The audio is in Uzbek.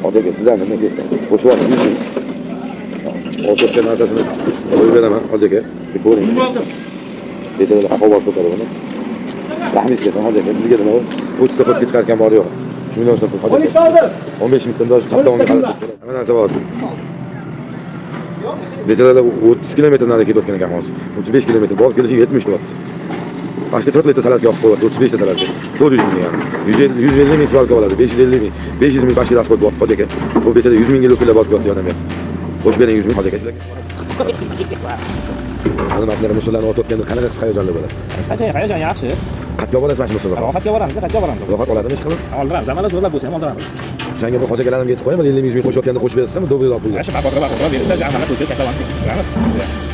Hocaga sizdan nima ketdi? Qo'shib olib 100 ming. O'tgan narsasini qo'yib beraman hojaga. Deb ko'ring. Bechalar haqobat ko'tarib uni. Rahmingiz kelsin hojaga. Sizga nima 30 ta pul chiqargan bor yo'q. 3 million so'm pul hojaga. 15 mingdan chap tomonga qarasiz kerak. Nima narsa bor? Bechalarda 30 kilometr nari ketayotgan ekan hozir. 35 kilometr borib kelishi 70 deyapti. Başta 40 litre salat yoqib qo'yadi, 35 ta salatga. 400 ming yani. 150 ming svalka oladi, 550 ming. 500 ming başta transport bor hojaga. Bu bechada 100 mingga lokillar borib qo'yadi yana men. Qo'shib bering 100 ming hojaga. Ana mashinada musullarni o'tayotganda qanaqa his hayajonlar bo'ladi? Hayajon yaxshi. Qatga borasiz mana musullar. Rohatga boramiz. Rohat oladimi hech qilib? Oldiramiz. Amallar zo'rlab bo'lsa ham oldiramiz. O'shanga bir hojagalarimga yetib qo'yaman, 50 ming qo'shayotganda qo'shib berasanmi, do'g'ri olib pulni. Yaxshi, baqa bersa, jamala pulga kattalanib ketamiz.